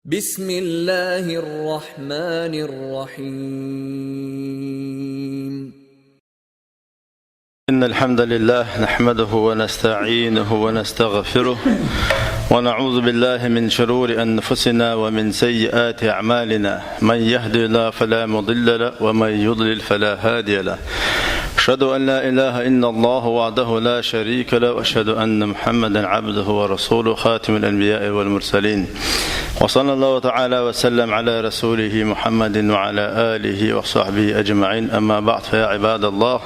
بسم الله الرحمن الرحيم. إن الحمد لله نحمده ونستعينه ونستغفره ونعوذ بالله من شرور أنفسنا ومن سيئات أعمالنا، من يهدي الله فلا مضل له ومن يضلل فلا هادي له. أشهد أن لا إله إلا الله وحده لا شريك له، وأشهد أن محمدا عبده ورسوله خاتم الأنبياء والمرسلين، وصلى الله تعالى وسلم على رسوله محمد وعلى آله وصحبه أجمعين. أما بعد، فيا عباد الله،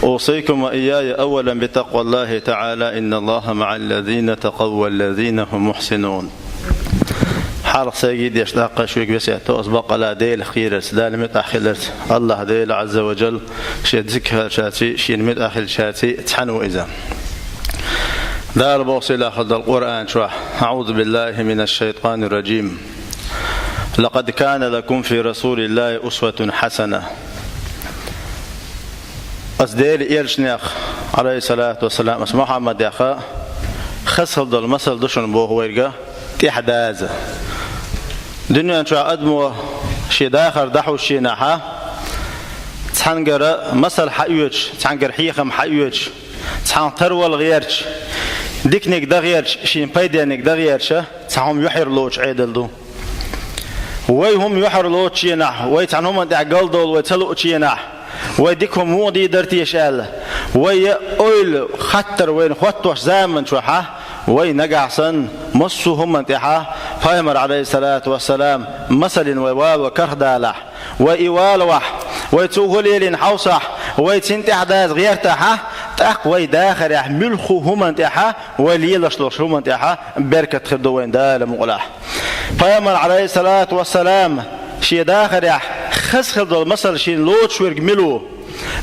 أوصيكم وإياي أولا بتقوى الله تعالى، إن الله مع الذين تقوا والذين هم محسنون. حرق سيد يشتاق شويك بسيطة أصبق على ديل خير سدال متأخلت الله ديل عز وجل شيء ذكر شاتي شيء متأخل شاتي تحنو إذا دار بوصل أخذ القرآن شرح. أعوذ بالله من الشيطان الرجيم. لقد كان لكم في رسول الله أسوة حسنة. أصديل إيرشنيخ عليه الصلاة والسلام اسمه محمد يا أخا خسر ضل مسل دشن بوه ويرجع تحداز دنيا أنشأ أدمو شي داخل دحو شي نحا تحنجر مسل حيوج تحنجر حيخم حيوج تحن ترول غيرش ديكنيك دغيرش شين بايدينك دغيرش تحهم يحير لوش عيدل دو ويهم يحير لوش شي نح ويتعنهم أنت عقل دول ويتلو شي نح ويديكم مودي درتي شال وي أول خطر وين خطوش زمن شوحة وي نجعسن مصهم انتحا فايمر عليه الصلاة والسلام مثل ويوال وكردالح وإيوالوح ويتوهليلين حوصح ويتنتح داز غيرتها تقوي داخل يحملخو هم انتحا وليلشلوش هم انتحا بركة خردوين دال مغلاح فايمر عليه الصلاة والسلام شي داخل خسخل دول مثل شي لوتش ورق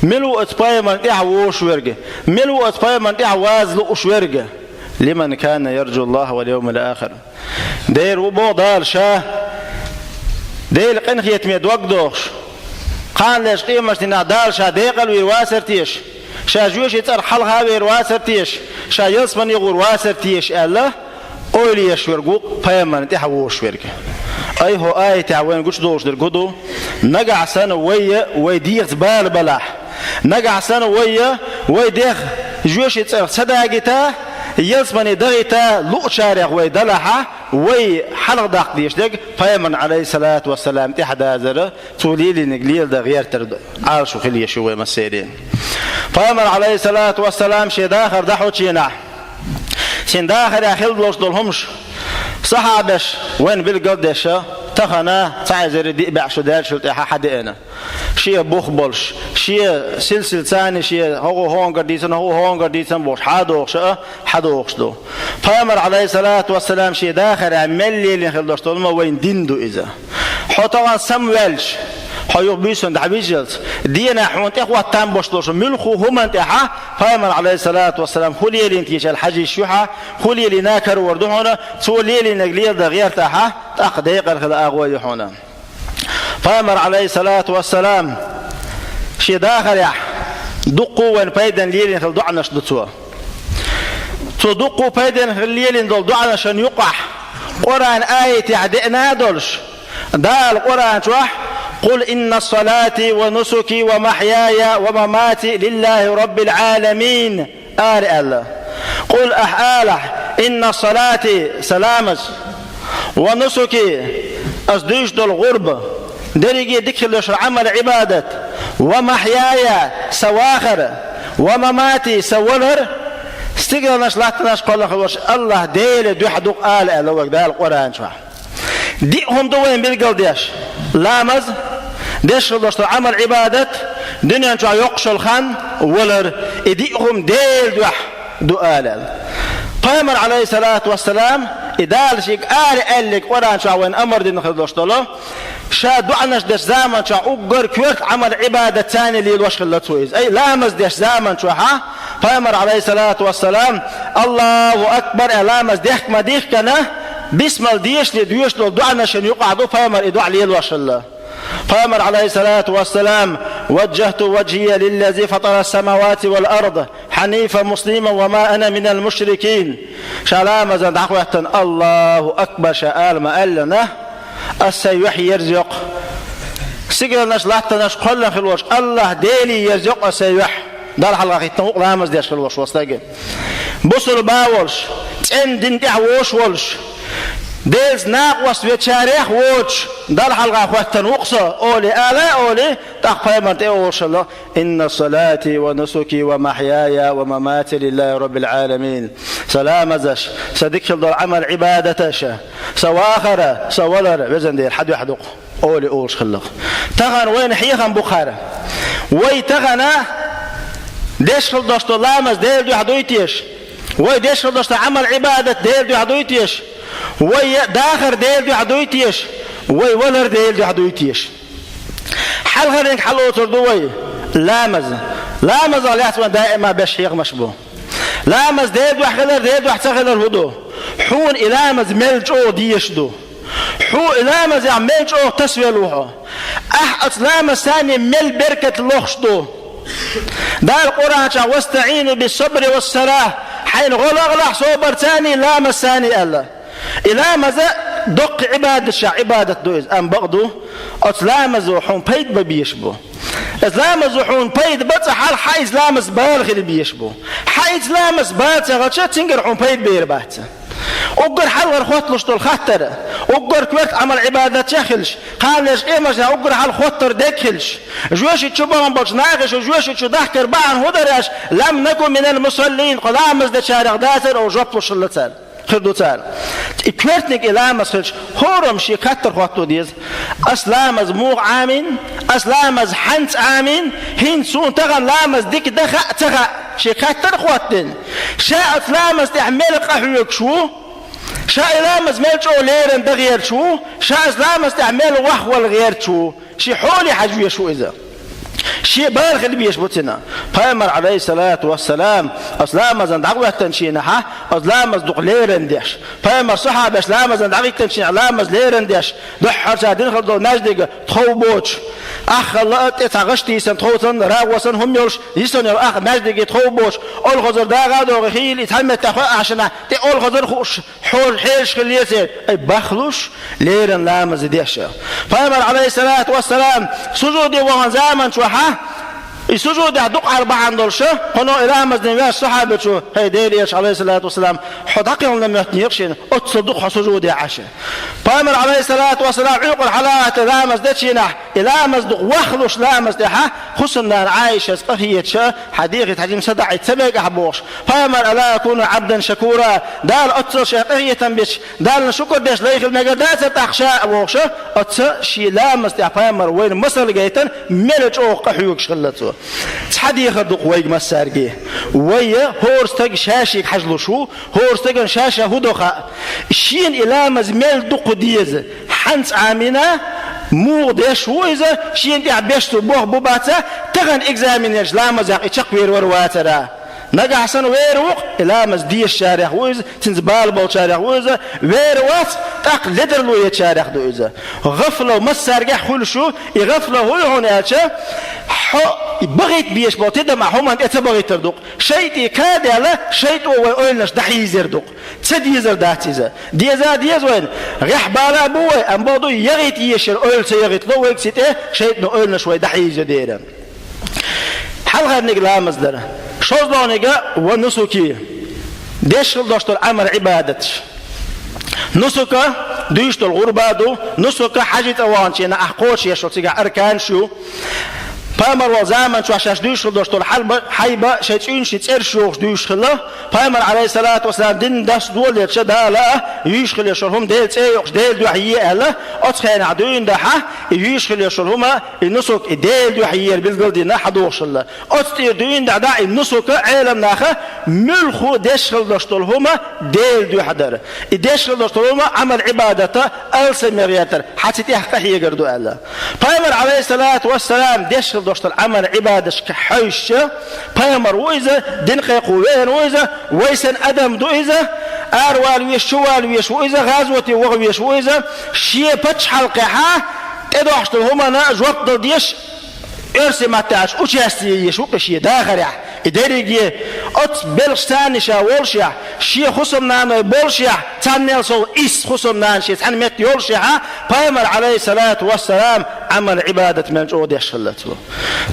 ملو اتباي من ديح ووش ورق ملو اتباي من ديح وازل وش ورق لمن كان يرجو الله واليوم الآخر. دير وبو دار شاه دير قنخية ميد وقدوش قال ليش قيمة دار شاه ديقل ويواسر تيش شا جوش يتر حلها ويواسر تيش شا يصمن يغور واسر تيش الله أولي يشورقو بايمان تحوش ورق أي هو آية تعوين قش دوش در قدو نقع سنة ويديغ زبال بلاح نقع سنة ويديغ جوش يتر صداقتا يصمن دغيتا لو شارع ويدلحا وي حلق داق ديش دق بايمان عليه الصلاة والسلام تحدازر توليلي نقليل دا غير ترد عارشو خليه شوي مسيرين بايمان عليه الصلاة والسلام شي داخر دحو تشينا شين داخل يا خلد لوش دولهمش صحابش وين بالقدش تخنا تعزر دي بعشو دار شلت حدينا شيء بوخبلش شيء سلسل ثاني شيء هو هون قديسن بوش حدوخش دو فامر عليه الصلاة والسلام شيء داخل عمل لي خلدوش دولما وين ديندو إذا حطوا سمويلش حيوق بيسون دعبيجلت دينا حونت إخوة تام بوشلوش ملخو هم انتحا فامر عليه الصلاة والسلام خلي لي انتيش الحج الشوحة خلي لي ناكر وردوحنا تولي لي نقليل دا غير تاحا تقديق الخلاء أغوى يحونا فامر عليه الصلاة والسلام شي داخل يح دقوا وين بايدا ليلين خل دعنا شدتوا تدقوا بايدا ليلين دول دعنا شن يقح قرآن آية يعدئنا دولش دا القرآن شوح قل إن صلاتي ونسكي ومحياي ومماتي لله رب العالمين الله قل أحالح إن صلاتي سلامس ونسكي أصديش دول غربة درجي دكلش عمل عبادة ومحياي سواخر ومماتي سولر استقلناش لاتناش قول الله ديل دو حدوق الله وقدال القرآن شوح ديهم دوين بالقلديش لامز ديش لدوشتو عمل عبادة دنيا انشو يقشل خان ولر إديهم ديل دوح دو آلال فامر عليه الصلاة والسلام إدال شيك قال لك قرآن شو وين أمر دين خلدوشتو له شا دعناش ديش زامن شو أقر كويرت عمل عبادة تاني اللي الوش خلتويز أي لامز ديش زامن شو ها فامر عليه الصلاة والسلام الله أكبر لامز ديك ما ديك كنا بسم الديش لديوش لو دعنا شن يقعدوا فامر إدوع لي الوش الله فامر عليه الصلاة والسلام وجهت وجهي للذي فطر السماوات والأرض حنيفا مسلما وما أنا من المشركين شلام زند عقوة الله أكبر شآل ما ألنا السيوح يرزق سيقلناش لاتناش قلنا خلوش الله ديلي يرزق السيوح دار حلقة يتنوق لامز ديش خلوش وستاقي بصر باولش تندن دعوش ولش ديز ناقوس ويتشاريخ ووش دار حلقة أخوة نقصة أولي آلاء أولي تقفى مرتئ ووش الله إن صلاتي ونسكي ومحياي ومماتي لله رب العالمين سلام زش صديق الدار عمل عبادتش سواخر سولر بزن دير حد يحدق أولي أولش خلق تغن وين حيخن بخارة وي تغنى ديش خلدشت لامز دير دو حدويتيش وي ديش خلدشت عمل عبادة دير دو حدويتيش وي داخر ديل دو حدويتيش وي ولر ديل دو حدويتيش حل غيرك حل وتردو وي لامز على يحسن دائما بشيخ مشبوه لامز ديل دو حغلر ديل دو حتغلر هدو حون إلامز ملجو ديشدو حو إلامز ملجو تسويلوحو لامز ثاني مل بركة لوخشدو دار القرآن واستعينوا بالصبر والصلاة حين غلق صوبر ثاني لامز ثاني الله إلامز دق عبادة دوز أم بغدو أتلامز وحون بيد ببيشبو إسلامز وحون بيد بتحال حيز لامز بالغ اللي بيشبو حيز لامز بات غلشة تنقر حون بيد بيربات أقر حلغر خوتلش دول خطر أقر كويت عمل عبادة تخلش قالش إيه مجا أقر حل خوتر دكلش جوش تشوبه من بلش ناقش وجوش تشدحكر بعن هدرش لم نكن من المصلين قلامز ده شارع داتر أو جبلش اللي تال خردو تال كويتنك إلامز خلش هورم شي كتر خوتو ديز أسلامز موغ عامين أسلامز حنت عامين هين سون تغن لامز ديك دخا تغا شي كتر خوتن شاء أسلامز تحمل قحوك شو شاء لامز ملجو ليرن دغير شو شاء لامز تعمل وحول غير شو شي حولي حجوية شو إذا شي بالغ اللي بيشبطنا فامر عليه الصلاة والسلام أسلامز دعوة تنشينها أسلامز دق ليرن ديش فامر صحابة أسلامز دعوة تنشين علامز ليرن ديش دحر سادين خلدو نجدق تخوبوش أخ الله تتغشتي سن تخوتن راوسن هم يلش يسن الأخ نجدق تخوبوش أول غزر داغادو غخيل يتهمت تخوأ عشان تي أول غزر خوش حول حيش خليسي أي بخلوش ليرن لامز ديش فامر عليه الصلاة والسلام سجودي وهن زامن شوحا السجود يدق على بعض دولشه هنا إلى مزنية الصحابة شو هي ديريش عليه الصلاة والسلام حدقهم لم يتنيقشين أتصدق سجود عشاء فأمر عليه الصلاة والسلام عقل حالات إلى مزدتشنا إلى مزدق وخلوش لا مزدها خصنا عايشة هي شا حديقة حجم صدع يتسبق حبوش فأمر ألا يكون عبدا شكورا دال أتصل شيء تنبش دال شكر ديش ليخ المجدات تخشاء بوشه أتصل شيء لا مزدها فأمر وين مصر جيتن ملج أو قحيوك شغلته تحدي يخدق ويج مسارجيه ويا هورستج شاشيك حجلو شو هورستج شاشة هدوخا شين إلى مزمل دق ديز حنس عامنا مو ديش هو إذا شين دي عبيشتو بوه بوباتا تغن إكزامينيش لا مزاق يتشقوير ورواترا نجا حسن ويروق إلى مزدي الشارع ويز تنزبال بول شارع ويز ويروات تق لدر لو يتشارع دو إذا غفلة ومسارجع خل شو يغفلة هو هناك بغيت بيش بوتيدا معهم أنت تبغي تردق شيء كاد على شيء ويقولناش دحيز يردق تدي زردات إذا ديز وين رح بالا بوي أم بعضو يغيت يشر أول سيغيت لو ويكسيته شيء نقولنا شوي دحيز يديره حلقة نقلا مصدر شوزلونيجا ونسوكي ديشل دوشتو العمل عبادتش نسوكا دوشتو الغربادو نسوكا حاجة اوانشينا احقوش يشو تيجا اركان شو فامر وزامن شو عشان دوشل دوشتو الحلبة حيبة شيتين شيتير شوخ دوشخله فامر عليه الصلاة والسلام دين داس دول يتشدها لا يشخل يشرهم ديل تيوخ ديل دوحية ألا أتخين عدوين دحا يشخل يشرهما النسوك ديل دوحية بالقلد نحدوش الله أتطير دوين دعدا النسوك عالم ناخا ملخو ديشخل دوشتلهما ديل دوحدر ديشخل دوشتلهما عمل عبادته ألسميرياتر حتى تحقيه قردو ألا فامر عليه الصلاة والسلام ديشخل دوشتل عمل عبادش كحيش فامر وإذا دين قيقوين وإذا ويسن أدم دو إذا أروال ويشوال ويش وإذا غازوتي وغويش وإذا شيء بتش حلقها تدوحشتل هما نا جواب ديش إرسي ما تاش وشاستي يشوق شيء داخل İderigi ot belstanişa olşa şi husumname bolşa tannel so is husumnan şi tan met yolşa Peygamber aleyhissalatu vesselam amal ibadet mevcud yaşallatu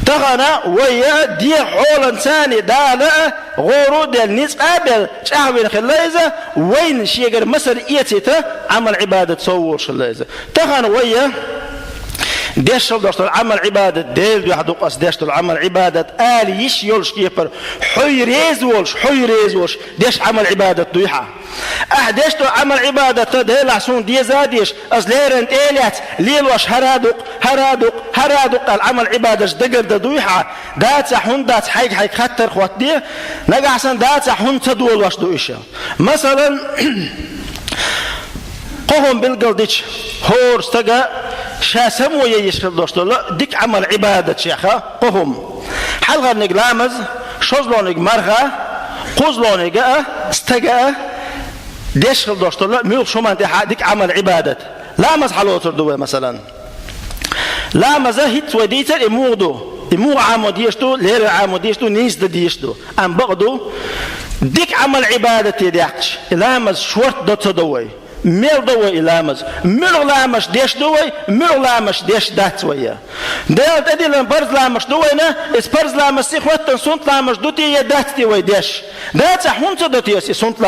تغنا ويا دي حول ثاني دالا غورود النسقابل شعبين خلايزه وين شيغر مصر ايتيته عمل عباده صور شلايزه تغنا ويا ديشل دوستل عمل عباده ديل واحد قص ديشل عمل عباده آل يش يولش كيبر حيريز ولش ديش عمل عباده دويحه احدشتو عمل عباده ديل عسون دي زاديش ازليرن تيلات ليلوش هرادق العمل عباده دقر دويحه دات حندات حي خطر خوات دي نقعسن دات حن تدول واش دويشه مثلا قهم بالقلدش هور استقى شاسمو يشكل دوستو ديك عمل عبادة شيخا قهم حلغة نقلامز شوزلونيق مرغة قوزلونيق استقى ديشكل دوستو ميوخ شمان ديك عمل عبادة لامز حلوتر دوه مثلا لامز هيت وديتر امو عامو ديشتو لير عامو ديشتو نيزد ديشتو ام بغدو ديك عمل عبادة يديكش لامز شورت دوتو دوه ميل دوي لامز ميل لامش ديش دوي ميل لامش ديش دات ويا دال تدي لن برز لامش دوينا اس برز لامش سي خوتن سونت لامش دوتي يدات دي وي ديش دات حونت دوتي سي سونت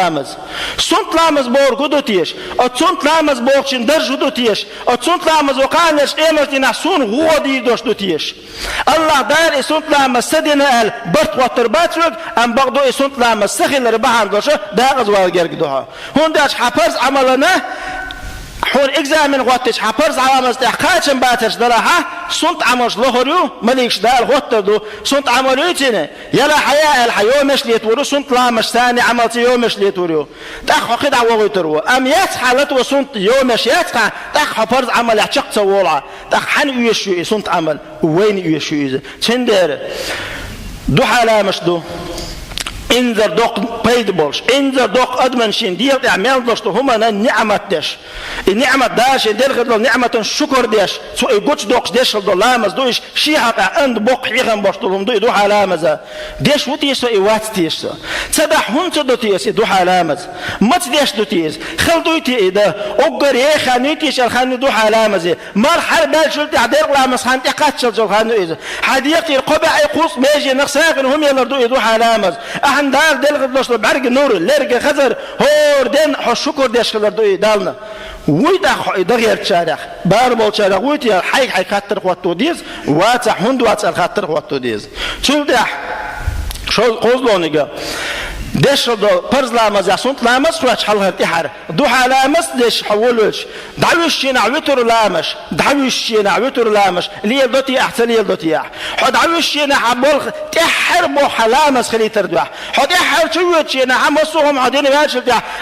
لامز بور غدوتيش او سونت لامز بوخشن درج دوتيش او سونت لامز وقانش ايمرتي نحسون غودي دوش دوتيش الله دار سونت لامز سدنا ال برت وترباتوك ام بغدو سونت لامز سخيل ربحان دوش داغز والجرق دوها هون داش حفرز عملنا حول اكزامن غوتش حفرز عوامز تحقاچن باتش دراها سنت عمش لهريو مليكش دال غوتدو سنت عمليتنا يلا حياء الحيو مش ليتورو سنت لامش ثاني عملت يومش ليتورو تخ قدع وغيترو ام يات حالته وسنت يومش ياتقع تخ حفرز عمل يحشق تولع تخ حن يشو سنت عمل وين يشو تندر دو حالامش دو انذر دوق بيد بولش انذر دوق ادمنشين ديال اعمال دوستو هما نعمت داش النعمه داش ديال غدو نعمه شكر داش سو يقوتش دوقش داش دو لامز دوش شي حق اند بوق يغن بوشتلهم دو حلامز داش وتيش ايوات تيش تبع هون تدوتيس دو حلامز ما تداش دوتيس خلدوتي اذا اوغري خانيتيش الخان دو حلامز مرحل بالشلت عدير لامز خان تقاتشل خان اذا حديقتي القبع يقوس ماجي نخساغن هم يلردو دو حلامز دال دل غدوش بعرق نور لرق خزر هور دين شكر داش خلر دوي دالنا ويدا دغير تشارخ باربول تشارخ ويتي حي خاطر خوتو ديز واتا هند واتا خاطر خوتو ديز تشلدح شو قوزلونيغا دش دو برز لامز يسونت لامز فلاش حلها تحر دو حلامس دش حولوش دعوش نعوتر لامش دعوش نعوتر لامش لي دوتي احسن يلدوتي حد عوش نعبل تحر بو حلامس خلي تردح حد يحر شوت نعمسهم عدين واش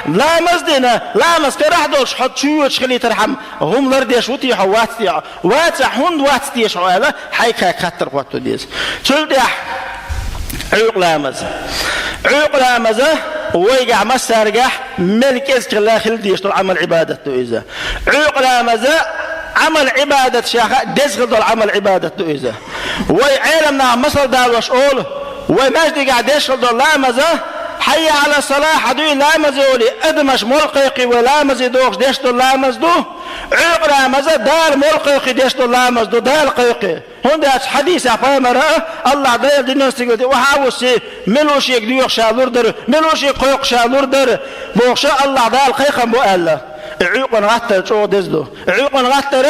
لامز دينا لامز كرح دوش حد شوت خلي ترحم هم لردش وتي حواتي وات هند واتي شواله حيك خطر وقت ديز تلدح عيق لامز ويقع مسارقح ملك اسك الله خلدي يشتغل عمل عبادته إذا عيق لامز عمل عبادة شاخة دزغل العمل عبادته إذا ويعلمنا مصر دال وشقول ومجد قاعد يشغل لامز حي على الصلاة حدوي لامز يولي ادمش ملقيقي ولامز دوغش ديشتو لامز دو عيق لامز دال ملقيقي ديشتو لامز دو دال قيقي هنداش حديث عفامر الله داير دينوس تقول وحاوسي ملوش يقديوخ شالور در ملوش يقيق شالور در بوخشا الله دال قيقا بو الله عيقن غتر شو دزدو عيقن غتر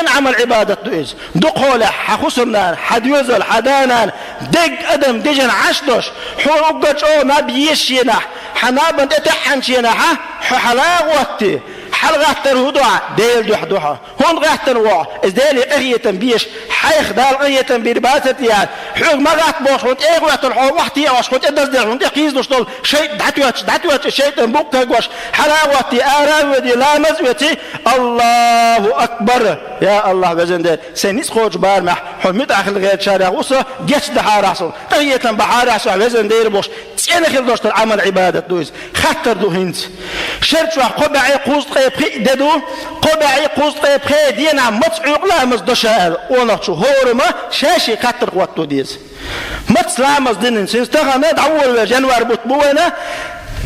ان عمل عبادة دويز دو قولة حخسرنا حديوزل حدانا دق ادم ديجن عشدوش حوقت شو نبيش ينح حنابن اتحن ينح حلاغ وقتي حل غتر هدوع ديل دوحدوحة هون غتر وع ازدالي اغية بيش حيخ دال اغية برباسة يعني حوق ما غت بوش هون ايه غتر حوق وحتي اوش هون ادز ديل هون اقيز دوشتول شيء دعتواتش شيء تنبوك تقوش حلاوتي اراودي لامز وتي الله اكبر يا الله بزندر سنيس خوش بارمح حمد اخل غير شارع وصا جيش دحار عصر اغية بحار عصر بزندر بوش أنا خير دوست العمل عبادة دويز خطر دو هنز شرط شو قبعي قوس قيب ددو قبعي قوس قيب دينا متصعق لا مصدشال ونا شو هورما شاشي خطر قوتو ديز متصلامز دينن سنستغنى دعول جنوار بطبونا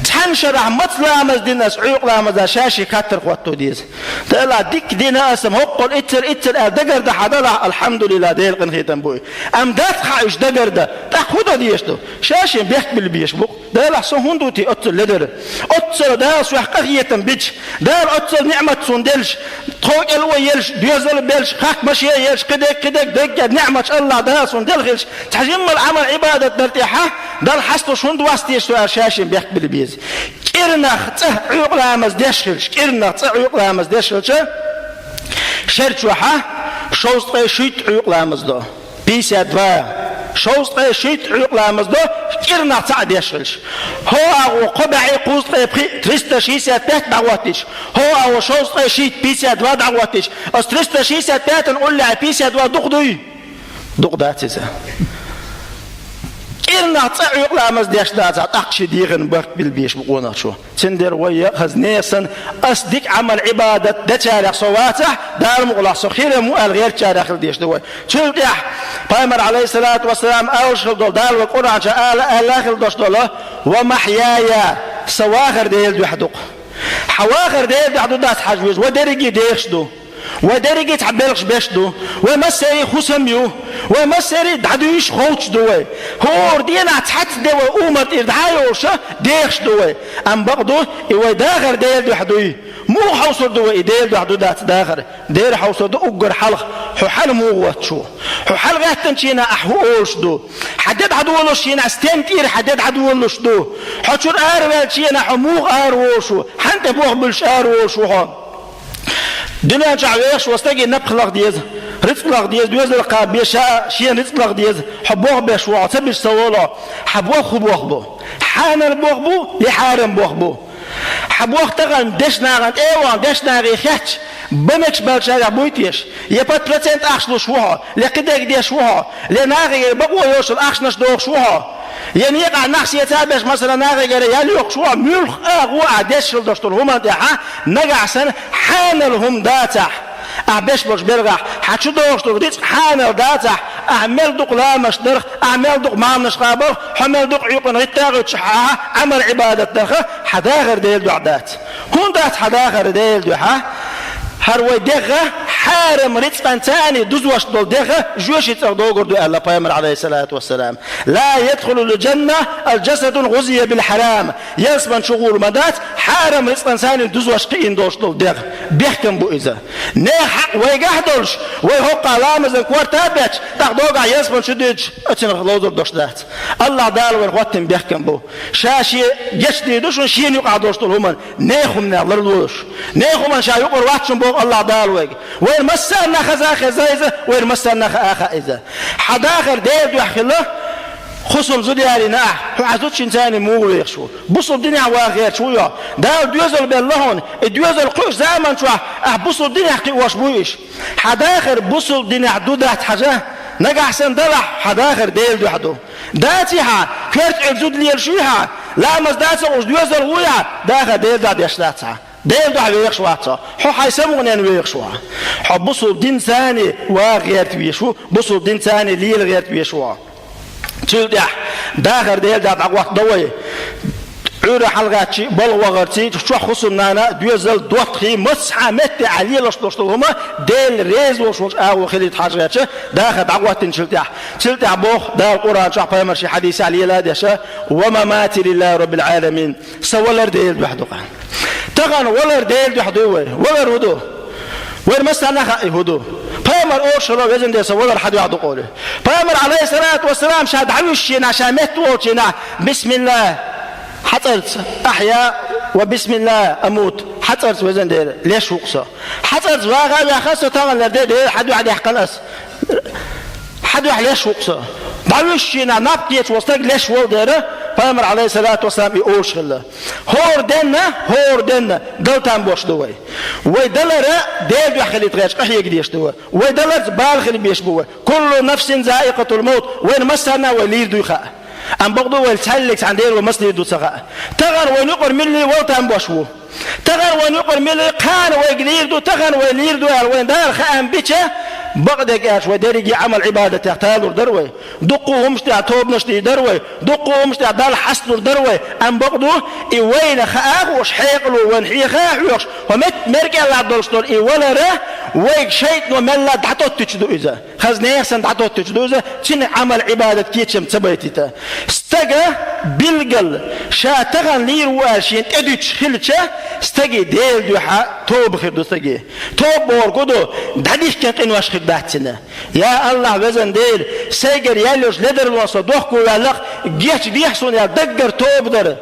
تحنشرح متصلامز دينا سعوق لامز شاشي خطر قوتو ديز تلا ديك دينا اسم هقل اتر دقر ده حدلا الحمد لله ديل قنخيتن بوي ام دات خايش دقر ده تاخدو ديشتو شاشي بيحت بالبيش بوك دال حسن هندوتي اتل لدر اتل دال سوح قغيتن بيج دال اتل نعمة سندلش طوق الويلش بيزل بيلش خاك مشي يلش كدك دق نعمة الله دال سندلش تحجم العمل عبادة درتيحة دال حسن شند واستيش شاشي بيحت بالبيز كيرناخ عيق لامز دشخلش كيرناخ عيق لامز دشخلش شرط وحا شوست شيت عيق لامز دو بيسا دوا شوست شيت عيق لامز دو كيرناخ دشخلش هو قبعي قوس تريستا شيسا تات دعواتش هو شوست شيت بيسا دوا دعواتش اس تريستا شيسا تات نقول لها بيسا دوا دق داتسا إلنا تعيق لامز ديش دازع تقش ديغن برك بالبيش بقونا شو تندر ويا خزنيسن أصدق عمل عبادة ده تاريخ صواتح دار مغلق سخير مؤل غير تاريخ الديش دوي تلتح بامر عليه الصلاة والسلام أوشل دول دار والقرآن شاء آلاخر دوش دوله ومحيايا سواخر ديل دو حدوق حواخر ديل دو حدوق داس حجوز ودرقي ديش دو ودرجة عبالغش باش دو ومساري خسميو ومساري دعدويش خوش دوي هو دينا تحت دو أمت إردعايوش ديخش دوي أم بقدو إيوه داخر ديل دو حدوي مو حوصر دوي ديل دو حدو دات داخر دير حوصر دو أقر حلق حل موغوات شو حل غاتن شينا أحوش دو حدد عدولوش شينا استنتير حدد عدولوش دو حشور آروال شينا حموغ آروشو حنت بوغ بلش آروشو دنيا جعويش واستجي نبخ لغديز رزق لغديز بيوز القاب بيشاء شيء رزق لغديز حبوه بيشوع تبش سوالا حبوه خبوه بو حان البوه بو يحارم بوه بو حبوه تغن دش ناغن ايوان دش ناغي خيتش بمكش بالشارع بويتيش يبات بلاتنت اخشلو شوها لكدك دي شوها لناغي بقوة يوصل اخشنش دوغ شوها يعني يقع نقص يتابش مثلا ناغي قال ياليوق شوها ملخ اغوة دشل دشتل هما ديحا نقع سن حانلهم داتح أعبش برش برغح حتشو دوغشتو ديت حانل داتح أعمل دوق لامش درخ أعمل دوق مامنش قابل حمل دوق عيقن غتاغي تشحاها عمل عبادة درخه حداغر ديل دو عدات هون دات حداغر ديل دو هروي دغه حارم رزقا ثاني دوزوش دول دغه جوش يتردو دو الله بيامر عليه الصلاه والسلام لا يدخل الجنه الجسد غزي بالحرام يسمن شغول مدات حارم رزقا ثاني دوزوش قين دوش دول دغه بيحكم بو اذا نح ويقهدلش ويهق لامز كورتابت تاخدوغا يسمن شديج اتن غلوزر دوش دات الله دال ويغوتن بيحكم بو شاشي جشدي دوش شين يقع دوش دول هم نيخم نالردوش نيخم شا يقر واتشن بو الله دالوج وين مسنا خزاخزايزه وين مسنا اخايزه حداخر ديد يحكله خصم زدياري ناح عزوتش انساني مو يخشو بصوا الدنيا واغير شويه داو دوزل باللهون دوزل قوش زمان شو بصوا الدنيا حكي واش بويش حداخر بصوا الدنيا دودات حاجه نجح سندلع حداخر ديل دو حدو داتيها كرت عزود لي شويها لا مزدات وش دوزل ويا داخل ديل داد يشلاتها ديل دو حبي يخشواتا حو حيسمون ان ويخشوا حب بصوا الدين ثاني واغير تبيشو بصوا الدين ثاني ليل غير تبيشوا تلدح داخل ديل داد عقوات دوي عورة حلقاتي بلوغرتي شو خصوصنا أنا دوزل دوتخي مسحة مت عليه لش هما ديل ريز وش أو خليت حاجاتش داخل عقوات تلتح بوخ دا القرآن شو بيمر شي حديث عليه لا دشة وما مات لله رب العالمين سولر ديل بحدقان تغن ولر ديل بحدوه ولر هدو وين مثلا خاي هدو بيمر أوش لو يزن ديس ولر حد يعدو قوله بيمر عليه الصلاة والسلام شاد عوشنا شامت وشنا بسم الله حطرت أحيا وبسم الله أموت حطرت وزن دير ليش وقصة حطرت واغا يا خاصة تغن لدير حد واحد يحقنس حد واحد ليش وقصة بعوشنا نبتيت وستق ليش ولديره بيامر عليه الصلاة والسلام يقولش الله هور دنا قلتان بوش دوي ويدلر ديل يحخلي تغيش قحي يقديش دوي ويدلر بالخلي بيش بوي كل نفس زائقة الموت وين مسنا وليد دويخاء أم بقدو والسلك عن دير ومسجد وسقى تغر ونقر ملي وطن بشو تغر ونقر ملي قان ويقدير دو تغر ويلير دو وين دار خام بيتشه بقدك اش ودرجي عمل عباده تختالور دروي دقوا مش توب نشتي دروي دقوا مش دال حسن دروي ام بقدو اي وين خاخ وش حيقلو ونحي خاخ وش ومت مركا لا دولستور اي ولا ره ويك شيء وملا دحتو تجدو اذا خزنه سن دحتو تجدو اذا تشن عمل عباده كيتشم تبيتيتا استجا بالقل شاتغن لير واشين تدش خلچه استجي ديل دوحا توب خير دوستجي توب بورقدو دحديش كان قنواش خداتنا يا الله وزن ديل سيجر يالوش لدر الوصا دوخكو يالق جيش بيحسون يا دقر توب در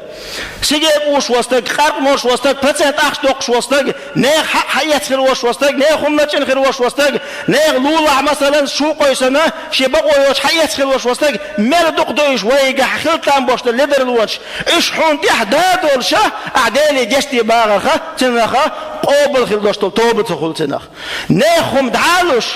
سيجي وش وستك خرق موش وستك بتسات اخش دوقش وستك نيخ حيات خير وش وستك نيخ خمنتشن خير وش وستك نيخ لولع مثلا شو قيسنا شي بقوا وش حيات خير وش وستك مال دوق دويش ويقع خلطان بوش لدر الوش ايش حون تحداد ولشه اعدالي جشتي باغخه تنخه قوبل خير دوش توب تخول تنخ نيخم دعالوش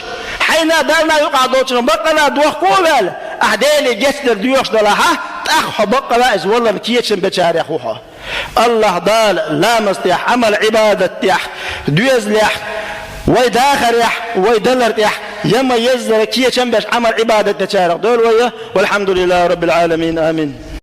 حينا دالنا يقع دوشن بقنا دوخ كوبل اعدالي جشتر ديوش دلها تأخ بقلا إز والله كيتشن بشاري أخوها الله دال لا مستيح عمل عبادة تيح دويز ليح ويداخر يح ويدلر يح يما يزدر كيتشن بش عمل عبادة تشاري دول ويا والحمد لله رب العالمين آمين.